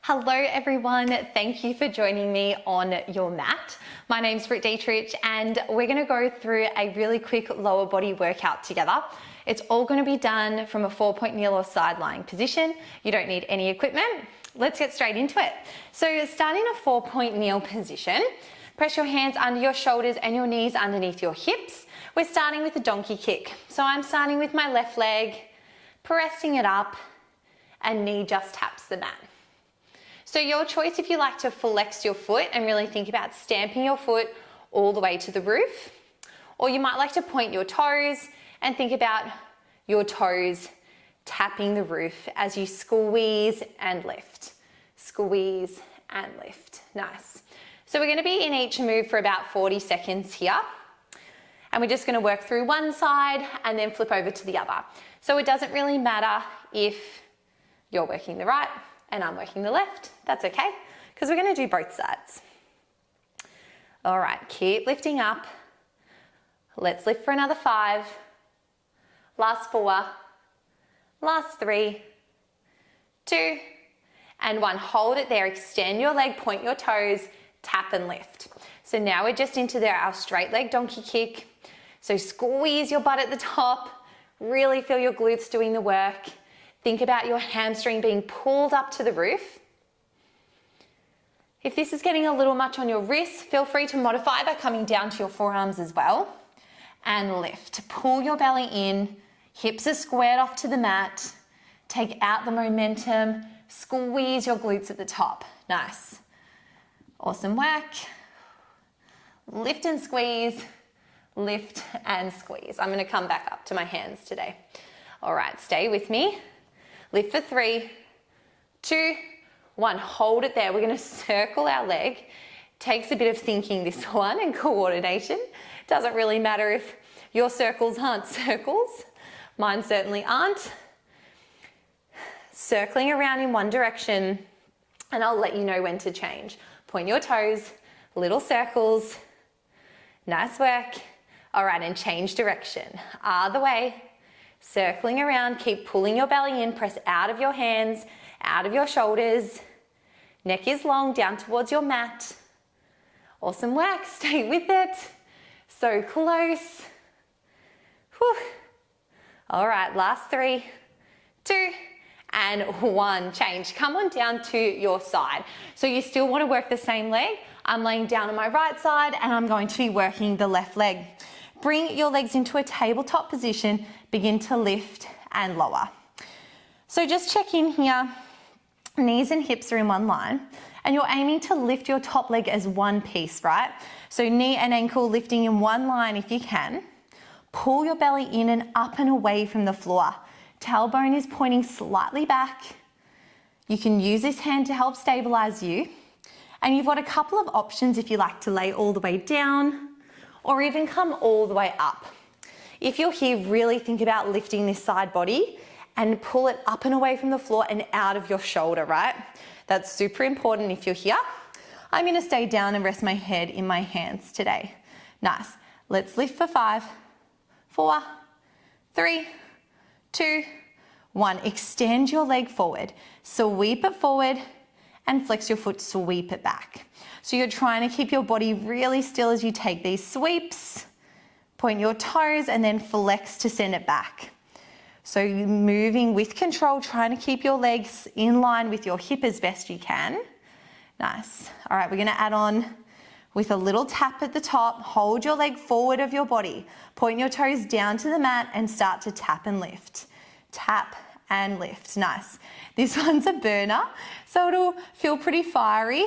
Hello everyone, thank you for joining me on your mat. My name's Britt Dietrich and we're going to go through a really quick lower body workout together. It's all going to be done from a 4-point kneel or side lying position. You don't need any equipment. Let's get straight into it. So starting a 4-point kneel position, press your hands under your shoulders and your knees underneath your hips. We're starting with a donkey kick. So I'm starting with my left leg, pressing it up, and knee just taps the mat. So your choice if you like to flex your foot and really think about stamping your foot all the way to the roof, or you might like to point your toes and think about your toes tapping the roof as you squeeze and lift. Squeeze and lift. Nice. So we're going to be in each move for about 40 seconds here. And we're just going to work through one side and then flip over to the other. So it doesn't really matter if you're working the right and I'm working the left. That's okay, because we're going to do both sides. All right, keep lifting up. Let's lift for another 5. Last 4. Last 3. 2. And 1. Hold it there. Extend your leg, point your toes, tap and lift. So now we're just into our straight leg donkey kick. So squeeze your butt at the top. Really feel your glutes doing the work. Think about your hamstring being pulled up to the roof. If this is getting a little much on your wrists, feel free to modify by coming down to your forearms as well. And lift. Pull your belly in. Hips are squared off to the mat. Take out the momentum. Squeeze your glutes at the top. Nice. Awesome work. Lift and squeeze. Lift and squeeze. I'm going to come back up to my hands today. All right, stay with me. Lift for 3, 2, 1. Hold it there. We're going to circle our leg. Takes a bit of thinking, this one, and coordination. Doesn't really matter if your circles aren't circles. Mine certainly aren't. Circling around in one direction, and I'll let you know when to change. Point your toes, little circles. Nice work. All right, and change direction. Other way. Circling around, keep pulling your belly in, press out of your hands, out of your shoulders. Neck is long, down towards your mat. Awesome work, stay with it. So close. Whew. All right, last 3, 2, and 1. Change. Come on down to your side. So you still want to work the same leg. I'm laying down on my right side and I'm going to be working the left leg. Bring your legs into a tabletop position, begin to lift and lower. So just check in here, knees and hips are in one line, and you're aiming to lift your top leg as one piece, right? So knee and ankle lifting in one line if you can. Pull your belly in and up and away from the floor. Tailbone is pointing slightly back. You can use this hand to help stabilize you. And you've got a couple of options if you like to lay all the way down, or even come all the way up. If you're here, really think about lifting this side body and pull it up and away from the floor and out of your shoulder, right? That's super important if you're here. I'm gonna stay down and rest my head in my hands today. Nice. Let's lift for 5, 4, 3, 2, 1. Extend your leg forward. Sweep it forward and flex your foot, sweep it back. So you're trying to keep your body really still as you take these sweeps, point your toes and then flex to send it back. So you're moving with control, trying to keep your legs in line with your hip as best you can. Nice. All right, we're going to add on with a little tap at the top. Hold your leg forward of your body. Point your toes down to the mat and start to tap and lift. Tap and lift. Nice. This one's a burner, so it'll feel pretty fiery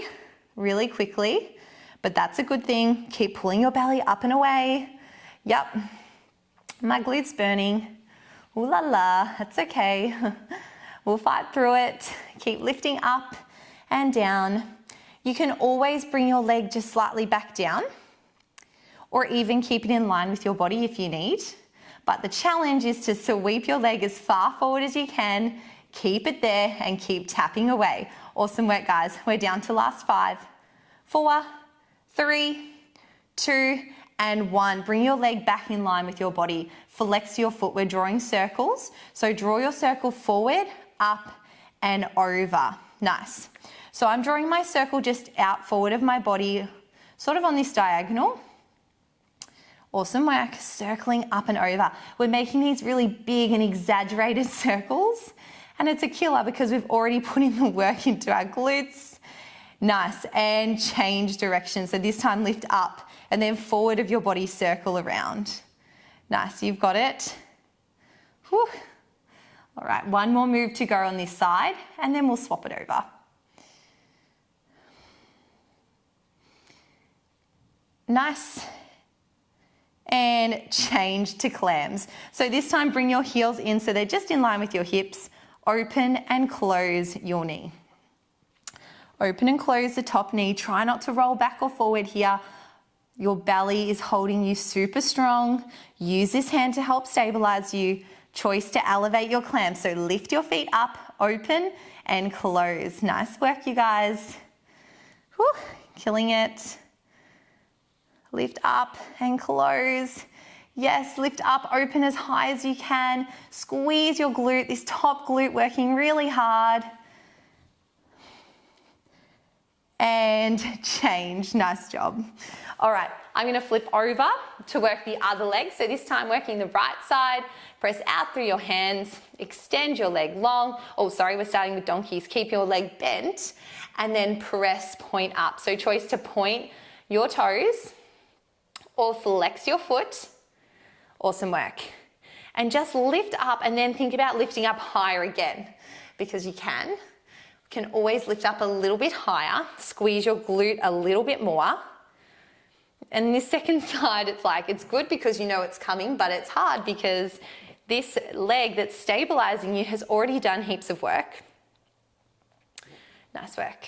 really quickly, but that's a good thing. Keep pulling your belly up and away. Yep, my glutes burning. Ooh la la, that's okay. We'll fight through it. Keep lifting up and down. You can always bring your leg just slightly back down, or even keep it in line with your body if you need. But the challenge is to sweep your leg as far forward as you can, keep it there and keep tapping away. Awesome work, guys. We're down to last 5, 4, 3, 2, and 1. Bring your leg back in line with your body. Flex your foot. We're drawing circles. So draw your circle forward, up, and over. Nice. So I'm drawing my circle just out forward of my body, sort of on this diagonal. Awesome work, circling up and over. We're making these really big and exaggerated circles, and it's a killer because we've already put in the work into our glutes. Nice, and change direction. So this time lift up and then forward of your body, circle around. Nice, you've got it. Whew. All right, one more move to go on this side and then we'll swap it over. Nice. And change to clams. So this time bring your heels in so they're just in line with your hips. Open and close your knee. Open and close the top knee. Try not to roll back or forward here. Your belly is holding you super strong. Use this hand to help stabilize you. Choice to elevate your clams. So lift your feet up, open and close. Nice work, you guys. Whew, killing it. Lift up and close. Yes, lift up, open as high as you can. Squeeze your glute, this top glute working really hard. And change, nice job. All right, I'm gonna flip over to work the other leg. So this time working the right side, press out through your hands, extend your leg long. Oh, sorry, we're starting with donkeys. Keep your leg bent and then press point up. So choice to point your toes or flex your foot. Awesome work. And just lift up and then think about lifting up higher again because you can. Can always lift up a little bit higher, squeeze your glute a little bit more. And this second side, it's like, it's good because you know it's coming, but it's hard because this leg that's stabilizing you has already done heaps of work. Nice work.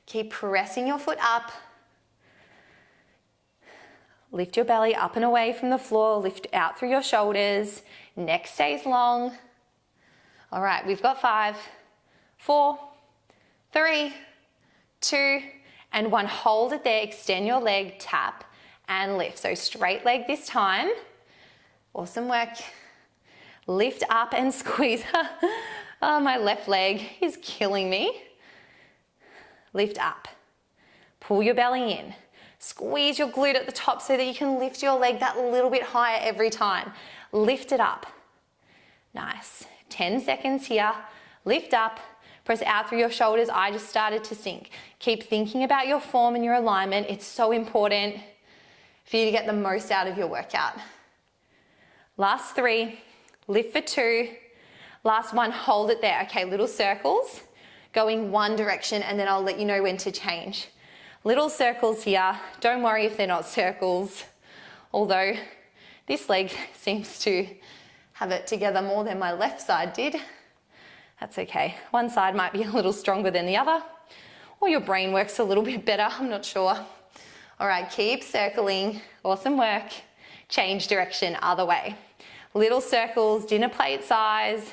Keep pressing your foot up. Lift your belly up and away from the floor, lift out through your shoulders, neck stays long. All right, we've got 5, 4, 3, 2, and 1. Hold it there, extend your leg, tap and lift. So straight leg this time. Awesome work. Lift up and squeeze. Oh, my left leg is killing me. Lift up. Pull your belly in. Squeeze your glute at the top so that you can lift your leg that little bit higher every time. Lift it up. Nice. 10 seconds here. Lift up. Press out through your shoulders. I just started to sink. Keep thinking about your form and your alignment. It's so important for you to get the most out of your workout. Last 3. Lift for 2. Last 1. Hold it there. Okay, little circles going one direction and then I'll let you know when to change. Little circles here. Don't worry if they're not circles, although this leg seems to have it together more than my left side did. That's okay. One side might be a little stronger than the other, or your brain works a little bit better, I'm not sure. All right, keep circling. Awesome work. Change direction, other way. Little circles, dinner plate size.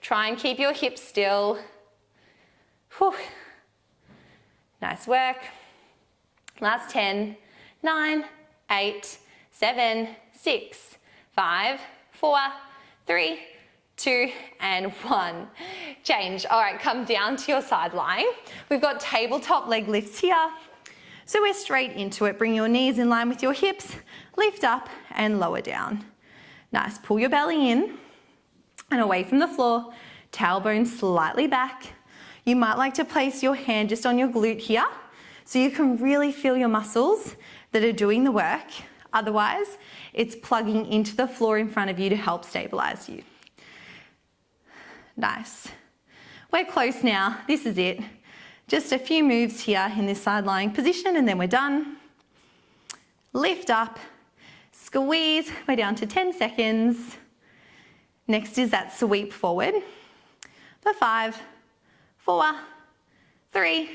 Try and keep your hips still. Whew. Nice work. Last 10, 9, 8, 7, 6, 5, 4, 3, 2, and 1. Change. All right, come down to your side lying. We've got tabletop leg lifts here. So we're straight into it. Bring your knees in line with your hips, lift up and lower down. Nice, pull your belly in and away from the floor, tailbone slightly back. You might like to place your hand just on your glute here so you can really feel your muscles that are doing the work. Otherwise, it's plugging into the floor in front of you to help stabilize you. Nice. We're close now. This is it. Just a few moves here in this side lying position and then we're done. Lift up, squeeze. We're down to 10 seconds. Next is that sweep forward. For 5, 4, 3,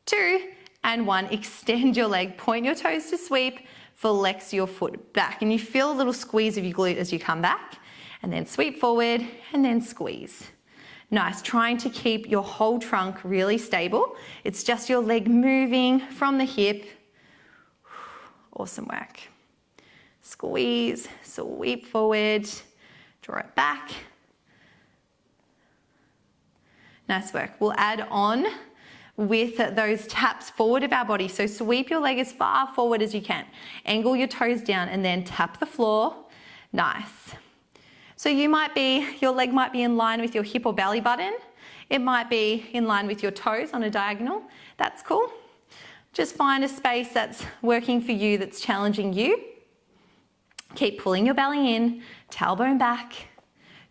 2, and 1. Extend your leg, point your toes to sweep, flex your foot back. And you feel a little squeeze of your glute as you come back. And then sweep forward and then squeeze. Nice, trying to keep your whole trunk really stable. It's just your leg moving from the hip. Awesome work. Squeeze, sweep forward, draw it back. Nice work. We'll add on with those taps forward of our body. So sweep your leg as far forward as you can. Angle your toes down and then tap the floor. Nice. So your leg might be in line with your hip or belly button. It might be in line with your toes on a diagonal. That's cool. Just find a space that's working for you, that's challenging you. Keep pulling your belly in, tailbone back.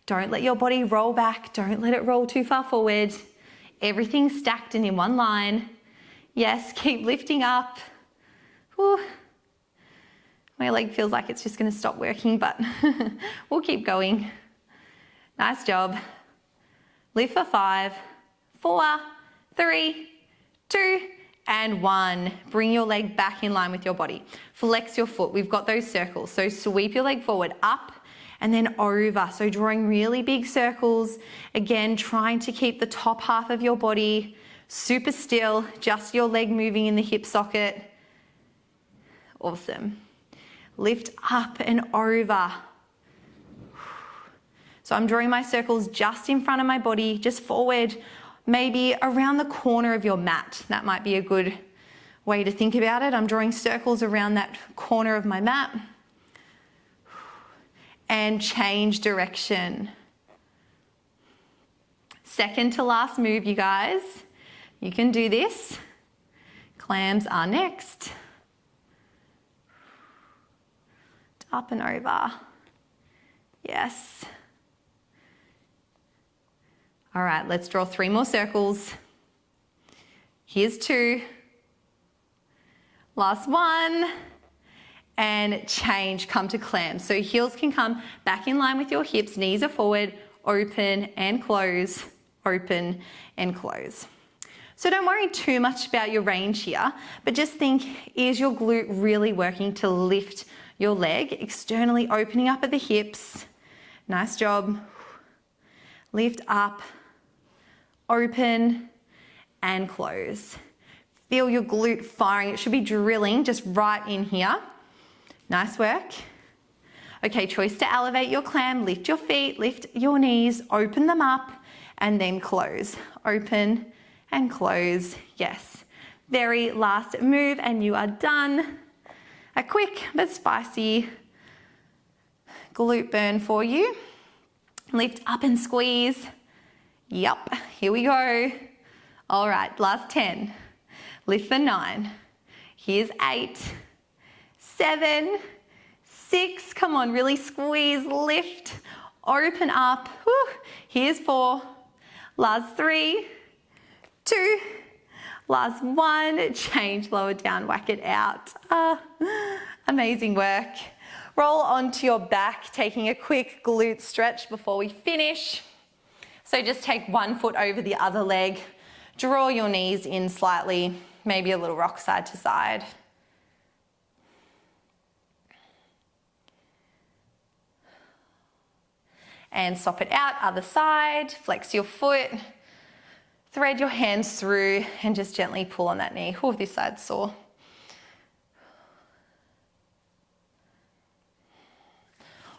Don't let your body roll back. Don't let it roll too far forward. Everything's stacked and in one line. Yes, keep lifting up. Whew. My leg feels like it's just going to stop working, but we'll keep going. Nice job. Lift for 5, 4, 3, 2, and 1. Bring your leg back in line with your body. Flex your foot. We've got those circles. So sweep your leg forward, up, and then over. So drawing really big circles. Again, trying to keep the top half of your body super still, just your leg moving in the hip socket. Awesome. Lift up and over. So I'm drawing my circles just in front of my body, just forward, maybe around the corner of your mat. That might be a good way to think about it. I'm drawing circles around that corner of my mat. And change direction. Second to last move, you guys. You can do this. Clams are next. Up and over. Yes. All right, let's draw 3 more circles. Here's 2. Last one. And change, come to clam. So heels can come back in line with your hips, knees are forward, open and close, open and close. So don't worry too much about your range here, but just think, is your glute really working to lift your leg, externally opening up at the hips? Nice job. Lift up, open and close. Feel your glute firing. It should be drilling just right in here. Nice work. Okay, choice to elevate your clam. Lift your feet, lift your knees, open them up, and then close. Open and close. Yes. Very last move, and you are done. A quick but spicy glute burn for you. Lift up and squeeze. Yup, here we go. All right, last 10. Lift for 9. Here's 8. 7, 6, come on, really squeeze, lift, open up. Whew. Here's 4, last 3, 2, last 1, change, lower down, whack it out. Amazing work. Roll onto your back, taking a quick glute stretch before we finish. So just take one foot over the other leg, draw your knees in slightly, maybe a little rock side to side. And swap it out, other side, flex your foot, thread your hands through and just gently pull on that knee. Oh, this side's sore.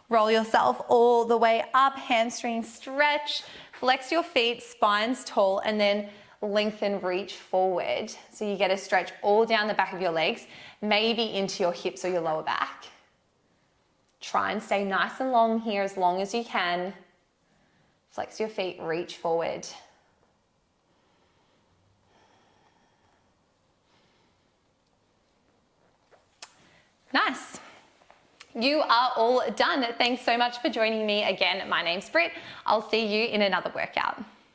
Roll yourself all the way up, hamstring stretch, flex your feet, spine's tall, and then lengthen, reach forward. So you get a stretch all down the back of your legs, maybe into your hips or your lower back. Try and stay nice and long here as long as you can. Flex your feet, reach forward. Nice. You are all done. Thanks so much for joining me again. My name's Britt. I'll see you in another workout.